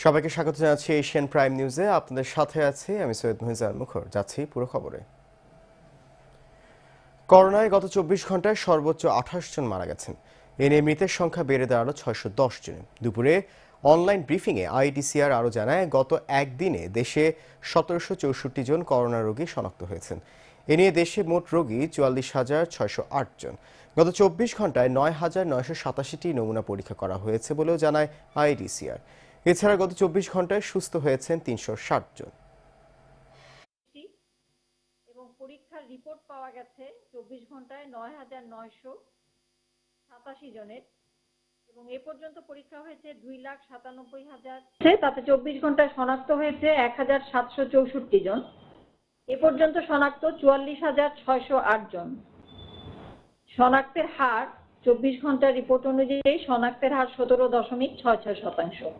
সবাইকে স্বাগত জানাচ্ছি এশিয়ান প্রাইম নিউজে। আপনাদের সাথে আছি আমি সৈয়দ মুহিজার মুখর। যাচ্ছি পুরো খবরে। করোনায় গত 24 ঘন্টায় সর্বোচ্চ 28 জন মারা গেছেন। এ নিয়ে মৃতের সংখ্যা বেড়ে দাঁড়ালো 610 জনে। দুপুরে অনলাইন ব্রিফিংয়ে আইডিসিআর আরও জানায়, গত একদিনে দেশে 1764 জন করোনা রোগী শনাক্ত হয়েছেন। এ নিয়ে দেশে মোট রোগী 44,608 জন। গত 24 ঘন্টায় 9,987টি নমুনা পরীক্ষা করা হয়েছে বলেও জানায় আইডিসিআর। এছাড়া গত 24 ঘন্টায় সুস্থ হয়েছেন 360 জন। এবং পরীক্ষার রিপোর্ট পাওয়া গেছে 24 ঘন্টায় 9,987 জনের, এবং এ পর্যন্ত পরীক্ষা হয়েছে 2,97,000। তাতে 24 ঘন্টায় শনাক্ত হয়েছে 1,764 জন। এ পর্যন্ত শনাক্ত 44,608 জন। শনাক্তের হার 24 ঘন্টার রিপোর্ট অনুযায়ী শনাক্তের হার 17.66%।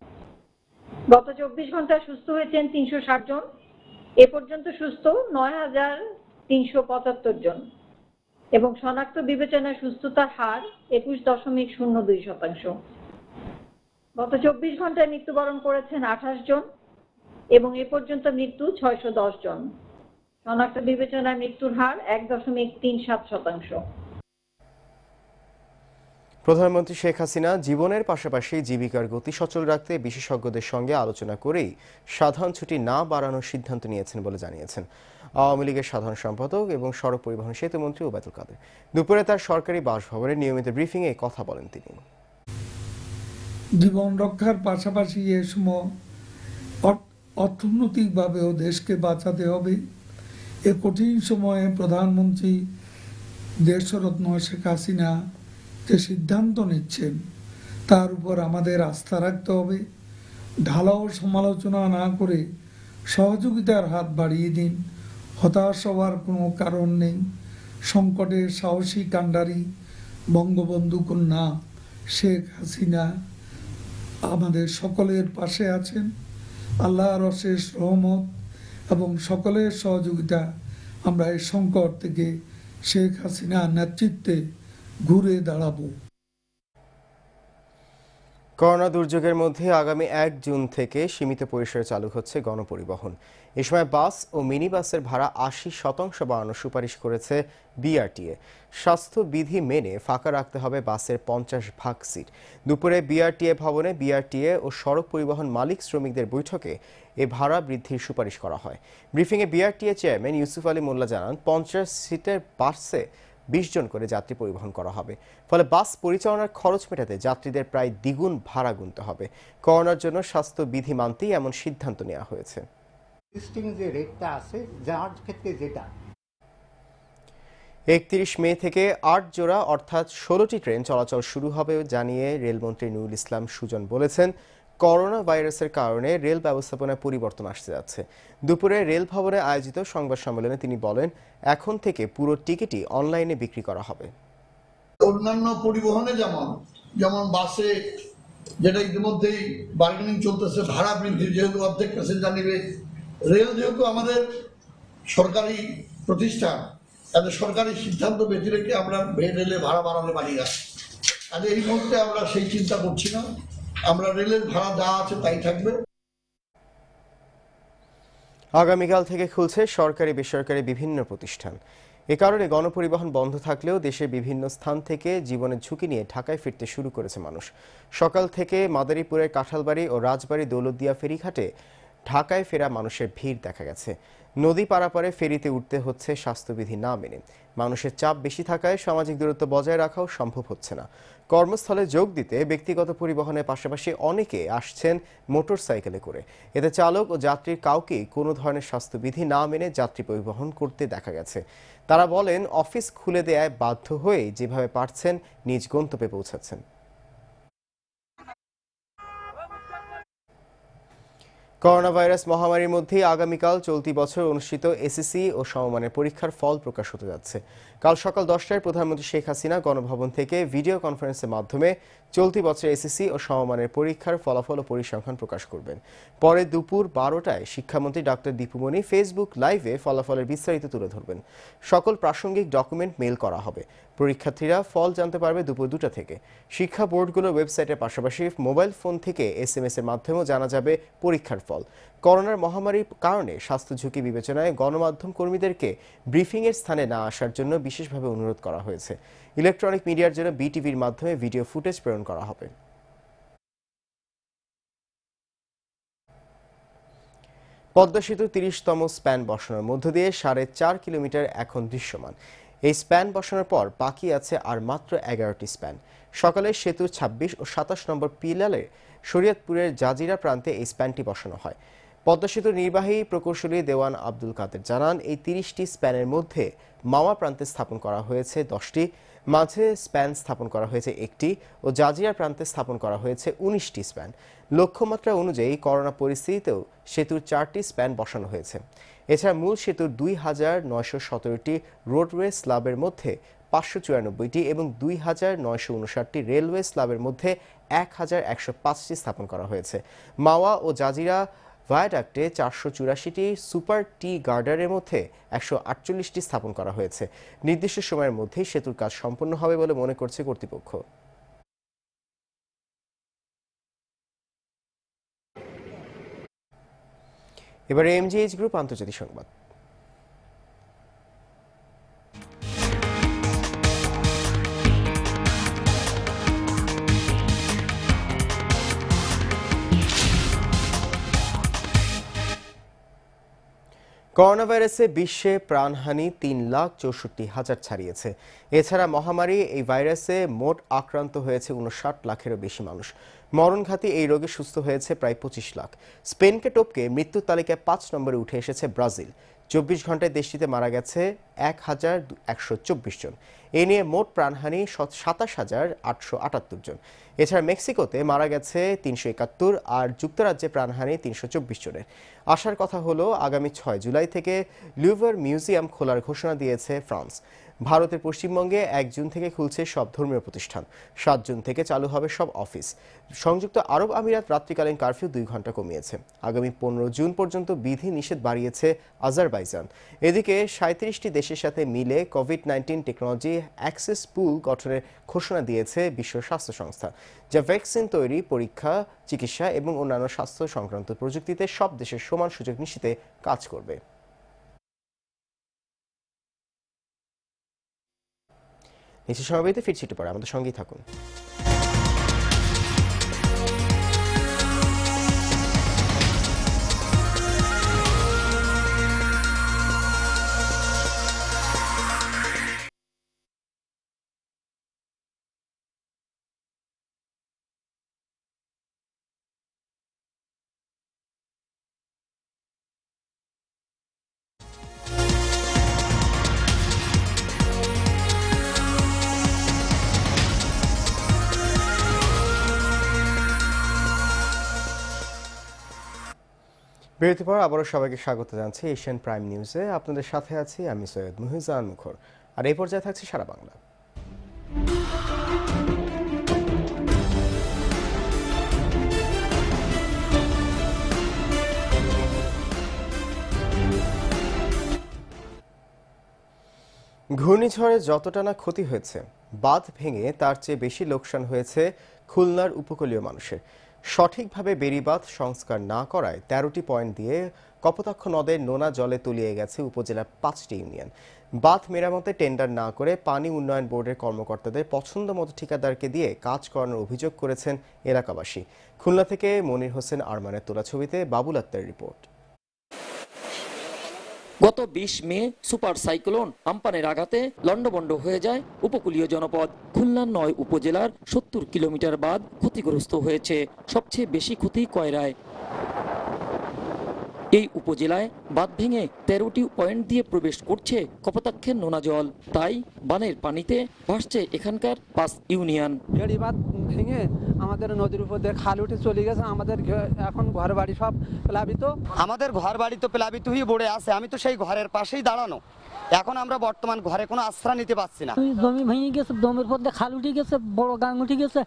গত 24 ঘন্টায় সুস্থ হয়েছেন 360 জন। এ পর্যন্ত সুস্থ 9,375 জন, এবং শনাক্ত বিবেচনায় সুস্থতার হার 21.02%। গত 24 ঘন্টায় মৃত্যুবরণ করেছেন 28 জন, এবং এ পর্যন্ত মৃত্যু 610 জন। শনাক্ত বিবেচনায় মৃত্যুর হার 1.37%। প্রধানমন্ত্রী শেখ হাসিনা জীবনের পাশাপাশি জীবিকার গতি সচল রাখতে বিশেষজ্ঞদের সঙ্গে আলোচনা করেই সাধারণ ছুটি না বাড়ানোর সিদ্ধান্ত নিয়েছেন বলে জানিয়েছেন আওয়ামী লীগের সাধারণ সম্পাদক এবং সড়ক পরিবহন সেতুমন্ত্রী ওবায়দুল কাদের। দুপুরে তার সরকারি বাসভবনে নিয়মিত ব্রিফিংয়ে কথা বলেন তিনি। জীবন রক্ষার পাশাপাশি এ সময় অর্থনৈতিকভাবেও দেশকে বাঁচাতে হবে। এ কঠিন সময়ে প্রধানমন্ত্রী দেশরত্ন শেখ হাসিনা যে সিদ্ধান্ত নিচ্ছেন তার উপর আমাদের আস্থা রাখতে হবে। ঢালাও সমালোচনা না করে সহযোগিতার হাত বাড়িয়ে দিন। হতাশ হওয়ার কোনো কারণ নেই। সংকটের সাহসী কাণ্ডারি বঙ্গবন্ধু কন্যা শেখ হাসিনা আমাদের সকলের পাশে আছেন। আল্লাহর অশেষ রহমত এবং সকলের সহযোগিতা আমরা এই সংকট থেকে শেখ হাসিনার নেতৃত্বে ঘুরে দাঁড়াবো। করোনা দুর্যোগের মধ্যে আগামী 1 জুন থেকে সীমিত পরিসরে চালু হচ্ছে গণপরিবহন। এ সময় বাস ও মিনি বাসের ভাড়া 80% বাড়ানোর সুপারিশ করেছে বিআরটিএ। স্বাস্থ্যবিধি মেনে ফাঁকা রাখতে হবে বাসের 50% সিট। দুপুরে বিআরটিএ ভবনে বিআরটিএ ও সড়ক পরিবহন মালিক শ্রমিকদের বৈঠকে এ ভাড়া বৃদ্ধির সুপারিশ করা হয়। ব্রিফিংয়ে বিআরটিএ চেয়ারম্যান ইউসুফ আলী মোল্লা জানান, 50 সিটের বাসে 20 জন করে যাত্রী পরিবহন করা হবে। ফলে বাস পরিচালনার খরচ মেটাতে যাত্রীদের প্রায় দ্বিগুণ ভাড়া গুনতে হবে। করোনার জন্য স্বাস্থ্যবিধি মানতেই এমন সিদ্ধান্ত নেওয়া হয়েছে। যে রেটটা আছে যার ক্ষেত্রে যেটা 31 মে থেকে 8 জোড়া অর্থাৎ 16টি ট্রেন চলাচল শুরু হবে জানিয়ে রেলমন্ত্রী নুরুল ইসলাম সুজন বলেছেন, করোনা ভাইরাসের কারণে রেল ব্যবস্থাপনায় পরিবর্তন আসতে যাচ্ছে। দুপুরে রেল ভবনে আয়োজিত সংবাদ সম্মেলনে তিনি বলেন, এখন থেকে পুরো টিকিটই অনলাইনে বিক্রি করা হবে। অন্যান্য পরিবহনে যেমন বাসে যেটা ইতিমধ্যেই বার্গেনিং চলতেছে, ভাড়া বৃদ্ধি যেহেতু অর্ধেক প্যাসেঞ্জার নিবে, রেল যেহেতু আমাদের সরকারি প্রতিষ্ঠান, তাদের সরকারি সিদ্ধান্ত বেঁধে রেখে আমরা রেলে ভাড়া বাড়াতে পারি না। আর এই মুহূর্তে আমরা সেই চিন্তা করছি না, আমরা রেলের ভাড়া যা আছে তাই থাকবে। আগামীকাল থেকে খুলছে সরকারি বেসরকারি বিভিন্ন প্রতিষ্ঠান। এ কারণে গণপরিবহন বন্ধ থাকলেও দেশের বিভিন্ন স্থান থেকে জীবনের ঝুঁকি নিয়ে ঢাকায় ফিরতে শুরু করেছে মানুষ। সকাল থেকে মাদারীপুরের কাঁঠালবাড়ি ও রাজবাড়ী দৌলতদিয়া ফেরিঘাটে ঢাকায় ফেরা মানুষের ভিড় দেখা গেছে। নদী পারাপারে ফেরিতে উঠতে হচ্ছে স্বাস্থ্যবিধি না মেনে। মানুষের চাপ বেশি থাকায় সামাজিক দূরত্ব বজায় রাখাও সম্ভব হচ্ছে না। কর্মস্থলে যোগ দিতে ব্যক্তিগত পরিবহনের পাশাপাশি অনেকে আসছেন মোটরসাইকেলে করে। এতে চালক ও যাত্রীর কাউকেই কোনো ধরনের স্বাস্থ্যবিধি না মেনে যাত্রী পরিবহন করতে দেখা গেছে। তারা বলেন, অফিস খুলে দেয়ায় বাধ্য হয়ে যেভাবে পারছেন নিজ গন্তব্যে পৌঁছাচ্ছেন। করোনা ভাইরাস মহামারীর মধ্যেই আগামীকাল চলতি বছর অনুষ্ঠিত এসএসসি ও সমমানের পরীক্ষার ফল প্রকাশ হতে যাচ্ছে। কাল সকাল 10টায় প্রধানমন্ত্রী শেখ হাসিনা গণভবন থেকে ভিডিও কনফারেন্সের মাধ্যমে চলতি বছর এসএসসি ও সমমানের পরীক্ষার ফলাফল ও পরিসংখ্যান প্রকাশ করবেন। পরে দুপুর 12টায় শিক্ষামন্ত্রী ডক্টর দীপুমণি ফেসবুক লাইভে ফলাফলের বিস্তারিত তুলে ধরবেন। সকল প্রাসঙ্গিক ডকুমেন্ট মেইল করা হবে। পরীক্ষার্থীরা ফল জানতে পারবে দুপুর 2টা থেকে। শিক্ষা বোর্ডগুলোর ওয়েবসাইটের পাশাপাশি মোবাইল ফোন থেকে SMS এর মাধ্যমেও জানা যাবে পরীক্ষার ফল। করোনার মহামারীর কারণে স্বাস্থ্য ঝুঁকি বিবেচনায় গণমাধ্যম কর্মীদেরকে ব্রিফিংয়ের স্থানে না আসার জন্য বিশেষভাবে অনুরোধ করা হয়েছে। ইলেকট্রনিক মিডিয়ার জন্য বিটিভির মাধ্যমে ভিডিও ফুটেজ প্রেরণ করা হবে। পদ্মা সেতু 30তম স্প্যান বসানোর মধ্য দিয়ে 4.5 কিলোমিটার এখন দৃশ্যমান। এই স্প্যান বসানোর পর বাকি আছে আর মাত্র 11টি স্প্যান। সকালে সেতুর 26 ও 27 নম্বর পিলারে শরীয়তপুরের জাজিরা প্রান্তে এই স্প্যানটি বসানো হয়। পদ্মা সেতুর নির্বাহী প্রকৌশলী দেওয়ান আব্দুল কাদের জানান, এই 30টি স্প্যানের মধ্যে মাওয়া প্রান্তে স্থাপন করা হয়েছে 10টি, মাঝে স্প্যান স্থাপন করা হয়েছে 1টি ও জাজিরা প্রান্তে স্থাপন করা হয়েছে 19টি স্প্যান। লক্ষ্যমাত্রা অনুযায়ী করোনা পরিস্থিতিতেও সেতুর 4টি স্প্যান বসানো হয়েছে। এছাড়া মূল সেতুর 2917টি রোডওয়ে স্ল্যাবের মধ্যে 594টি এবং 2959টি রেলওয়ে স্ল্যাবের মধ্যে 1105টি স্থাপন করা হয়েছে। মাওয়া ও জাজিরা ভায়াডাক্টে 484টি, সুপার টি গার্ডারের মধ্যে 148টি স্থাপন করা হয়েছে। নির্দিষ্ট সময়ের মধ্যেই সেতুর কাজ সম্পন্ন হবে বলে মনে করছে কর্তৃপক্ষ। এবারে এমজিএইচ গ্রুপ আন্তর্জাতিক সংবাদ। করোনা ভাইরাসে বিশ্বে প্রাণহানি 3,64,000 ছাড়িয়েছে। এছাড়া মহামারী এই ভাইরাসে মোট আক্রান্ত হয়েছে 59 লাখেরও বেশি মানুষ। মরণঘাতী এই রোগে সুস্থ হয়েছে প্রায় 25 লাখ। স্পেনকে টপকে মৃত্যুর তালিকায় 5 নম্বরে উঠে এসেছে ব্রাজিল। 24 ঘন্টায় দেশটিতে মারা গেছে 1,124 জন। এ নিয়ে মোট প্রাণহানি 27,878 জন। এছাড়া মেক্সিকোতে মারা গেছে 371 আর যুক্তরাজ্যে প্রাণহানি 324 জনের। আসার কথা হলো আগামী 6 জুলাই থেকে লুভর মিউজিয়াম খোলার ঘোষণা দিয়েছে ফ্রান্স। ভারতের পশ্চিমবঙ্গে 1 জুন থেকে খুলছে সব ধর্মীয় প্রতিষ্ঠান। 7 জুন থেকে চালু হবে সব অফিস। সংযুক্ত আরব আমিরাত রাত্রিকালীন কারফিউ 2 ঘন্টা কমিয়েছে। আগামী 15 জুন পর্যন্ত বিধি নিষেধ বাড়িয়েছে আজারবাইজান। এদিকে 37টি দেশের সাথে মিলে কোভিড-19 টেকনোলজি অ্যাক্সেস পুল গঠনের ঘোষণা দিয়েছে বিশ্ব স্বাস্থ্য সংস্থা, যা ভ্যাকসিন তৈরি, পরীক্ষা, চিকিৎসা এবং অন্যান্য স্বাস্থ্য সংক্রান্ত প্রযুক্তিতে সব দেশের সমান সুযোগ নিশ্চিতে কাজ করবে। নিচে সমাবেতে ফিরছি একটু পরে, আমাদের সঙ্গেই থাকুন। বিরতির পর আবারও সবাইকে স্বাগত জানাচ্ছি এশিয়ান প্রাইম নিউজে। আপনাদের সাথে আছি আমি সৈয়দ মুহিজান মুখর। আর এই পর্যায়ে থাকছে সারা বাংলা। ঘূর্ণিঝড়ে যতটা না ক্ষতি হয়েছে, বাঁধ ভেঙে তার চেয়ে বেশি লোকসান হয়েছে খুলনার উপকূলীয় মানুষের। সঠিকভাবে বেড়িবাঁধ সংস্কার না করায় 13টি পয়েন্ট দিয়ে কপোতাক্ষ নদের নোনা জলে তলিয়ে গেছে উপজেলার 5টি ইউনিয়ন। বাঁধ মেরামতে টেন্ডার না করে পানি উন্নয়ন বোর্ডের কর্মকর্তাদের পছন্দ মতো ঠিকাদারকে দিয়ে কাজ করানোর অভিযোগ করেছেন এলাকাবাসী। খুলনা থেকে মনির হোসেন আরমানের তোলা ছবিতে বাবুল আক্তার রিপোর্ট। গত 20 মে সুপার সাইক্লোন আম্পানের আঘাতে লন্ডভন্ড হয়ে যায় উপকূলীয় জনপদ। খুলনার 9 উপজেলার 70 কিলোমিটার বাঁধ ক্ষতিগ্রস্ত হয়েছে। সবচেয়ে বেশি ক্ষতি কয়রায়। এই উপজেলায় বাঁধ ভেঙে 13টি পয়েন্ট দিয়ে প্রবেশ করছে কপোতাক্ষের নোনা জল, তাই বানের পানিতে ভাসছে এখানকার 5 ইউনিয়ন। বেড়িবাঁধ ভেঙে আমাদের নদীর উপর দিয়ে খাল উঠে চলে গেছে, আমাদের এখন ঘর বাড়ি সব প্লাবিত। আমাদের ঘর বাড়ি তো প্লাবিত হয়ে পড়ে আছে, আমি তো সেই ঘরের পাশেই দাঁড়ানো। এখন আমরা বর্তমান ঘরে কোনো আশ্রয় নিতে পারছি না। জমি ভেঙে গেছে, জমির পর দিয়ে খাল উঠে গেছে, বড় গাং উঠে গেছে,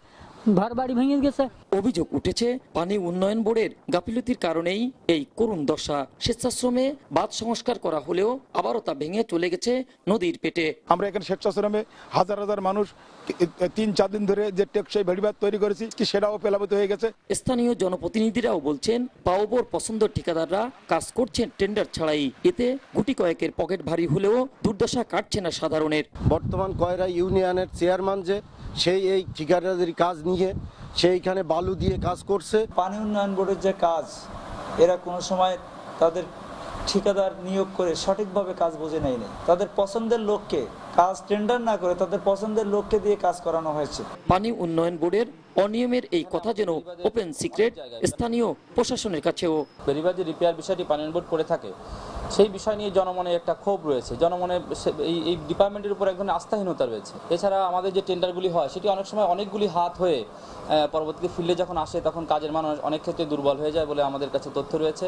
ঘর বাড়ি ভেঙে গেছে। অভিযোগ উঠেছে পানি উন্নয়ন বোর্ডের গাফিলতির কারণেই এই করুণ দশা। স্বেচ্ছাশ্রমে বাঁধ সংস্কার করা হলেও আবারও তা ভেঙে চলে গেছে নদীর পেটে। আমরা এখানে স্বেচ্ছাশ্রমে হাজার হাজার মানুষ 3-4 দিন ধরে যে টেকসই বেড়িবাঁধ তৈরি করেছি সেটাও প্লাবিত হয়ে গেছে। স্থানীয় জনপ্রতিনিধিরাও বলছেন পাওবোর পছন্দের ঠিকাদাররা কাজ করছেন টেন্ডার ছাড়াই। এতে গুটি কয়েকের পকেট ভারী হলেও দুর্দশা কাটছে না সাধারণের। বর্তমান কয়রা ইউনিয়নের চেয়ারম্যান যে সেই এই ঠিকাদারি কাজ নিয়ে সেইখানে বালু দিয়ে কাজ করছে। পানি উন্নয়ন বোর্ডের যে কাজ, এরা কোনো সময় তাদের ঠিকাদার নিয়োগ করে সঠিকভাবে কাজ বুঝে নেয়নি। তাদের পছন্দের লোককে কাজ টেন্ডার না করে তাদের পছন্দের লোককে দিয়ে কাজ করানো হয়েছে। পানি উন্নয়ন বোর্ডের অনিয়মের এই কথা যেন ওপেন সিক্রেট স্থানীয় প্রশাসনের কাছেও। বেড়িবাঁধ যে রিপেয়ার বিষয়টি পানি উন্নয়ন বোর্ড করে থাকে, সেই বিষয় নিয়ে জনমনে একটা ক্ষোভ রয়েছে। জনমনে এই ডিপার্টমেন্টের উপর এক ধরনের আস্থাহীনতা রয়েছে। এছাড়া আমাদের যে টেন্ডারগুলি হয় সেটি অনেক সময় অনেকগুলি হাত হয়ে পরবর্তীতে ফিল্ডে যখন আসে তখন কাজের মান অনেক ক্ষেত্রে দুর্বল হয়ে যায় বলে আমাদের কাছে তথ্য রয়েছে।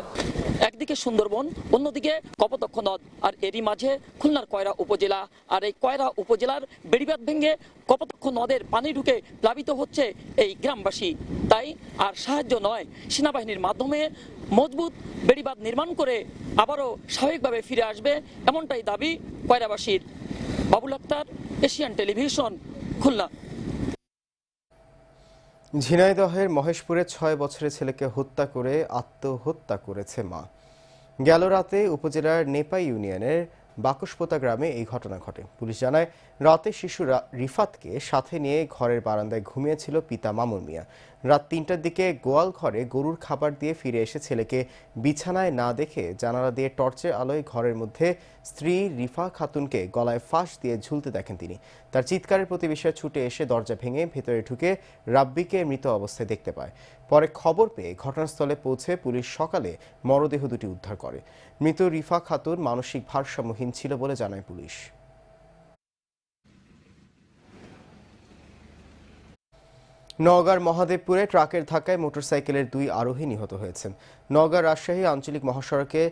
একদিকে সুন্দরবন, অন্যদিকে কপোতাক্ষ নদ, আর এরই মাঝে খুলনার কয়রা উপজেলা। আর এই কয়রা উপজেলার বেড়িবাঁধ ভেঙে কপোতাক্ষ নদের পানি ঢুকে প্লাবিত হচ্ছে এই গ্রামবাসী। তাই আর সাহায্য নয়, সেনাবাহিনীর মাধ্যমে মজবুত বেড়িবাঁধ নির্মাণ করে আবারও স্বাভাবিকভাবে ফিরে আসবে, এমনটাই দাবি কয়রাবাসীর। Babul Akter, Asian television, Khulna. ঝিনাইদহের মহেশপুরে 6 বছরের ছেলেকে হত্যা করে আত্মহত্যা করেছে মা। গেল রাতে উপজেলার নেপাই ইউনিয়নের বাকুশপোতা গ্রামে এই ঘটনা ঘটে। পুলিশ জানায়, রাতে শিশু রিফাতকে সাথে নিয়ে ঘরের বারান্দায় ঘুমিয়েছিল পিতা মামুন মিয়া। রাত 3টার দিকে গোয়াল ঘরে গরুর খাবার দিয়ে ফিরে এসে ছেলেকে বিছানায় না দেখে জানালা দিয়ে টর্চের আলোয় ঘরের মধ্যে স্ত্রী রিফা খাতুনকে গলায় ফাঁস দিয়ে ঝুলতে দেখেন তিনি। তার চিৎকারের প্রতিবেশীরা ছুটে এসে দরজা ভেঙে ভেতরে ঢুকে রাব্বিকে মৃত অবস্থায় দেখতে পায়। পরে খবর পেয়ে ঘটনাস্থলে পৌঁছে পুলিশ সকালে মরদেহ দুটি উদ্ধার করে। মৃত রিফা খাতুন মানসিক ভারসাম্যহীন ছিল বলে জানায় পুলিশ। নওগাঁর মহাদেবপুরে ট্রাকের ধাক্কায় মোটরসাইকেলের 2 আরোহী নিহত হয়েছেন। নওগাঁ রাজশাহী আঞ্চলিক মহাসড়কে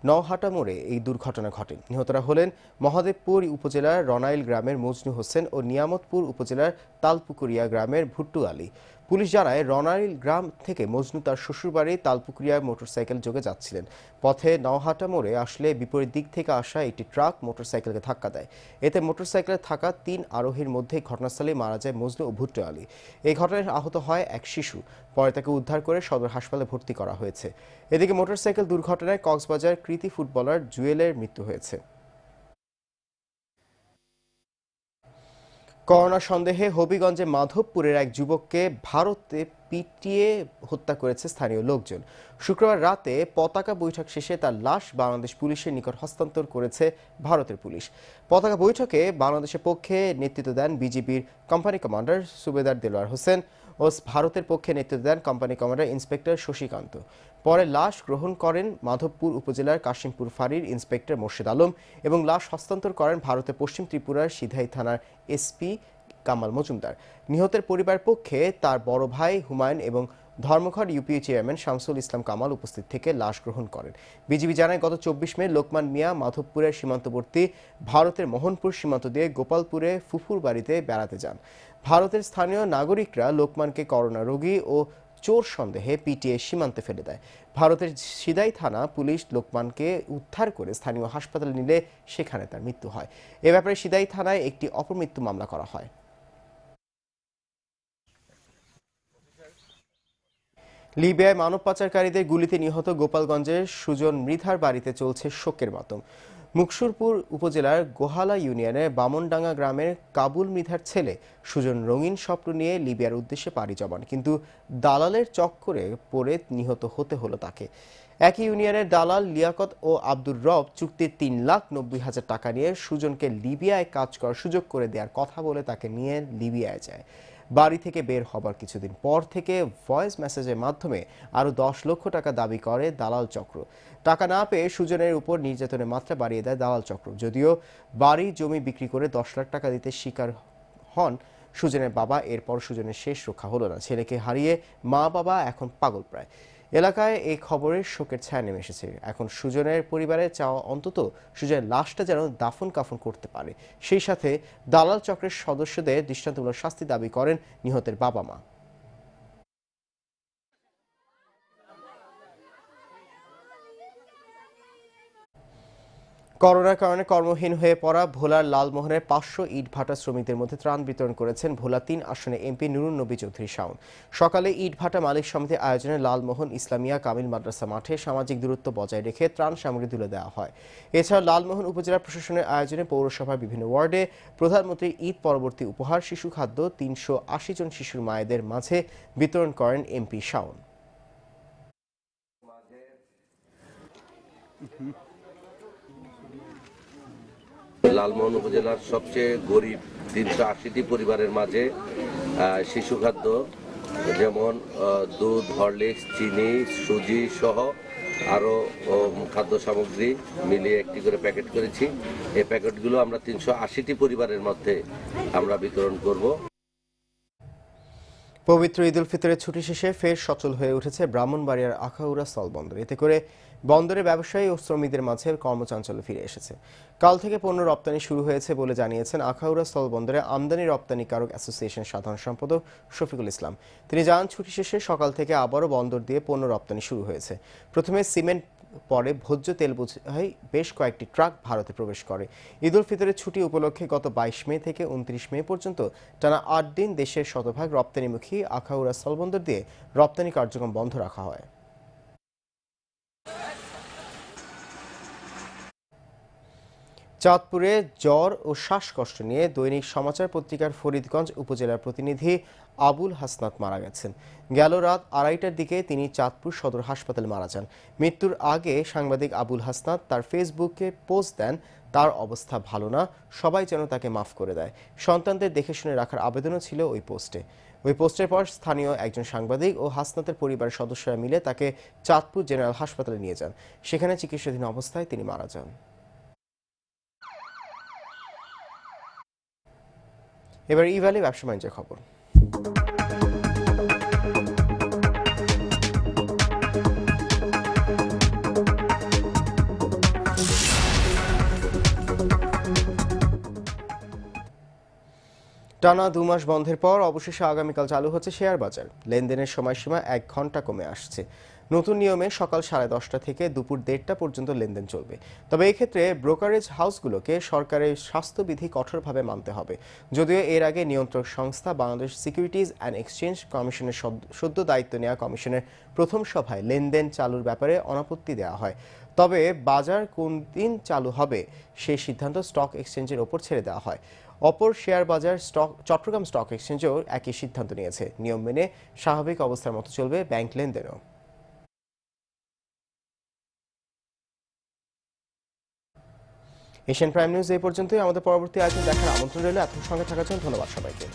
নওহাটা মোড়ে এই দুর্ঘটনা ঘটে। নিহতরা হলেন মহাদেবপুর উপজেলার রনাইল গ্রামের মজনু হোসেন ও নিয়ামতপুর উপজেলার তালপুকুরিয়া গ্রামের ভুট্টু আলী। পুলিশ জানায়, রনাইল গ্রাম থেকে মজনু তার শ্বশুরবাড়ি তালপুকুরিয়া মোটরসাইকেল যোগে যাচ্ছিলেন। পথে নওহাটা মোড়ে আসলে বিপরীত দিক থেকে আসা একটি ট্রাক মোটরসাইকেলকে ধাক্কা দেয়। এতে মোটরসাইকেলে থাকা 3 আরোহীর মধ্যে ঘটনাস্থলে মারা যায় মজনু ও ভুট্টু আলী। এই ঘটনায় আহত হয় এক শিশু। পরে তাকে উদ্ধার করে সদর হাসপাতালে ভর্তি করা হয়েছে। এদিকে মোটরসাইকেল দুর্ঘটনায় কক্সবাজার কৃতি ফুটবলার জুয়েলের মৃত্যু হয়েছে। করোনা সন্দেহে হবিগঞ্জে মাধবপুরের এক যুবককে ভারতে পিটিয়ে হত্যা করেছে স্থানীয় লোকজন। শুক্রবার রাতে পতাকা বৈঠক শেষে তার লাশ বাংলাদেশ পুলিশের নিকট হস্তান্তর করেছে ভারতের পুলিশ। পতাকা বৈঠকে বাংলাদেশের পক্ষে নেতৃত্ব দেন বিজিবির কোম্পানি কমান্ডার সুবেদার দেলোয়ার হোসেন ও ভারতের পক্ষে নেতৃত্ব দেন কোম্পানি কমান্ডার ইন্সপেক্টর শশীকান্ত। পরে লাশ গ্রহণ করেন মাধবপুর উপজেলার কাশিমপুর ফাঁড়ির ইন্সপেক্টর মোর্শেদ আলম এবং লাশ হস্তান্তর করেন ভারতের পশ্চিম ত্রিপুরার সিধাই থানার এসপি কামাল মজুমদার। নিহতের পরিবার পক্ষে তার বড় ভাই হুমায়ুন এবং ধর্মঘট ইউপিএ চেয়ারম্যান শামসুল ইসলাম কামাল উপস্থিত থেকে লাশ গ্রহণ করেন। বিজিবি জানায়, গত 24 মে লোকমান মিয়া মাধবপুরের সীমান্তবর্তী ভারতের মোহনপুর সীমান্ত দিয়ে গোপালপুরে ফুফুর বাড়িতে বেড়াতে যান। ভারতের স্থানীয় নাগরিকরা লোকমানকে করোনা রোগী ও চোর সন্দেহে পিটিয়ে সীমান্তে ফেলে দেয়। ভারতের সিদাই থানা পুলিশ লোকমানকে উদ্ধার করে স্থানীয় হাসপাতালে নিলে সেখানে তার মৃত্যু হয়। এ ব্যাপারে সিদাই থানায় একটি অপমৃত্যু মামলা করা হয়। লিবিয়ায় মানব পাচারকারীদের গুলিতে নিহত গোপালগঞ্জের সুজন মৃধার বাড়িতে চলছে শোকের মাতম। মুকসুরপুর উপজেলার গোহালা ইউনিয়নের বামনডাঙ্গা গ্রামের কাবুল মৃধার ছেলে সুজন রঙিন স্বপ্ন নিয়ে লিবিয়ার উদ্দেশ্যে পাড়ি জমান, কিন্তু দালালের চক্করে পড়ে নিহত হতে হলো তাকে। একই ইউনিয়নের দালাল লিয়াকত ও আব্দুর রব চুক্তির 3,90,000 টাকা নিয়ে সুজনকে লিবিয়ায় কাজ করার সুযোগ করে দেওয়ার কথা বলে তাকে নিয়ে লিবিয়ায় যায়। বাড়ি থেকে বের হবার কিছুদিন পর থেকে ভয়েস মেসেজের মাধ্যমে আরও 10 লক্ষ টাকা দাবি করে দালাল চক্র। টাকা না পেয়ে সুজনের উপর নির্যাতনের মাত্রা বাড়িয়ে দেয় দালাল চক্র। যদিও বাড়ি জমি বিক্রি করে 10 লাখ টাকা দিতে স্বীকার হন সুজনের বাবা, এরপর সুজনের শেষ রক্ষা হলো না। ছেলেকে হারিয়ে মা বাবা এখন পাগল প্রায়। এলাকায় এই খবরের শোকের ছায়া নেমে এসেছে। এখন সুজনের পরিবারে চাওয়া অন্তত সুজনের লাশটা যেন দাফন কাফন করতে পারে। সেই সাথে দালাল চক্রের সদস্যদের দৃষ্টান্তমূলক শাস্তি দাবি করেন নিহতের বাবা মা। করোনার কারণে কর্মহীন হয়ে পড়া ভোলার লালমোহনের 500 ইটভাটা শ্রমিকদের মধ্যে ত্রাণ বিতরণ করেছেন ভোলা 3 আসনে এমপি নুরুন নবী চৌধুরী শাওন। সকালে ইটভাটা মালিক সমিতির আয়োজনে লালমোহন ইসলামিয়া কামিল মাদ্রাসা মাঠে সামাজিক দূরত্ব বজায় রেখে ত্রাণ সামগ্রী তুলে দেওয়া হয়। এছাড়া লালমোহন উপজেলা প্রশাসনের আয়োজনে পৌরসভার বিভিন্ন ওয়ার্ডে প্রধানমন্ত্রীর ঈদ পরবর্তী উপহার শিশু খাদ্য 380 জন শিশুর মায়েদের মাঝে বিতরণ করেন এমপি শাওন। লালমোহন উপজেলার সবচেয়ে গরিব 380টি পরিবারের মাঝে শিশু খাদ্য যেমন দুধ, হরলিক্স, চিনি, সুজি সহ আরও খাদ্য সামগ্রী মিলিয়ে একটি করে প্যাকেট করেছি। এই প্যাকেটগুলো আমরা 380টি পরিবারের মধ্যে আমরা বিতরণ করব। পবিত্র ঈদ উল ফিতরের ছুটি শেষে ফের সচল হয়ে উঠেছে ব্রাহ্মণবাড়িয়ার আখাউড়া স্থলবন্দর। এতে করে বন্দরে ব্যবসায়ী ও শ্রমিকদের মাঝে কর্মচাঞ্চল্য ফিরে এসেছে। কাল থেকে পণ্য রপ্তানি শুরু হয়েছে বলে জানিয়েছেন আখাউড়া স্থলবন্দরে আমদানি রপ্তানিকারক অ্যাসোসিয়েশনের সাধারণ সম্পাদক শফিকুল ইসলাম। তিনি জানান, ছুটি শেষে সকাল থেকে আবারও বন্দর দিয়ে পণ্য রপ্তানি শুরু হয়েছে। প্রথমে সিমেন্ট, পরে ভোজ্য তেল বোঝাই বেশ কয়েকটি ট্রাক ভারতে প্রবেশ করে। ঈদ উল ফিতরের ছুটি উপলক্ষে গত 22 মে থেকে 29 মে পর্যন্ত টানা 8 দিন দেশের শতভাগ রপ্তানিমুখী আখাউড়া স্থলবন্দর দিয়ে রপ্তানি কার্যক্রম বন্ধ রাখা হয়। চাঁদপুরে জ্বর ও শ্বাসকষ্ট নিয়ে দৈনিক সমাচার পত্রিকার ফরিদগঞ্জ উপজেলার প্রতিনিধি আবুল হাসনাত মারা গেছেন। গেল রাত 2:30টার দিকে তিনি চাঁদপুর সদর হাসপাতালে মারা যান। মৃত্যুর আগে সাংবাদিক আবুল হাসনাত তার ফেসবুকে পোস্ট দেন, তার অবস্থা ভালো না, সবাই যেন তাকে মাফ করে দেয়। সন্তানদের দেখে শুনে রাখার আবেদনও ছিল ওই পোস্টে। ওই পোস্টের পর স্থানীয় একজন সাংবাদিক ও হাসনাতের পরিবারের সদস্যরা মিলে তাকে চাঁদপুর জেনারেল হাসপাতালে নিয়ে যান। সেখানে চিকিৎসাধীন অবস্থায় তিনি মারা যান। এবার ইভ্যালি ব্যবসা বাণিজ্যের খবর। টানা 2 মাস বন্ধের পর অবশেষে আগামীকাল চালু হচ্ছে শেয়ার বাজার। লেনদেনের সময়সীমা 1 ঘন্টা কমে আসছে। নতুন নিয়মে সকাল 10:30 থেকে দুপুর 1:30টা পর্যন্ত লেনদেন চলবে। তবে এই ক্ষেত্রে ব্রোকারেজ হাউসগুলোকে সরকারের স্বাস্থ্যবিধি কঠোরভাবে মানতে হবে। যদিও এর আগে নিয়ন্ত্রক সংস্থা বাংলাদেশ সিকিউরিটিজ অ্যান্ড এক্সচেঞ্জ কমিশনের সদ্য দায়িত্ব নেওয়া কমিশনের প্রথম সভায় লেনদেন চালুর ব্যাপারে অনাপত্তি দেওয়া হয়। তবে বাজার কোন দিন চালু হবে সেই সিদ্ধান্ত স্টক এক্সচেঞ্জের ওপর ছেড়ে দেওয়া হয়। অপর শেয়ার বাজার চট্টগ্রাম স্টক এক্সচেঞ্জও একই সিদ্ধান্ত নিয়েছে। নিয়ম মেনে স্বাভাবিক অবস্থার মতো চলবে ব্যাংক লেনদেনও। এশিয়ান প্রাইম নিউজ এই পর্যন্তই। আমাদের পরবর্তী আয়োজন দেখার আমন্ত্রণ রইল। এতক্ষণ সঙ্গে থাকার জন্য ধন্যবাদ সবাইকে।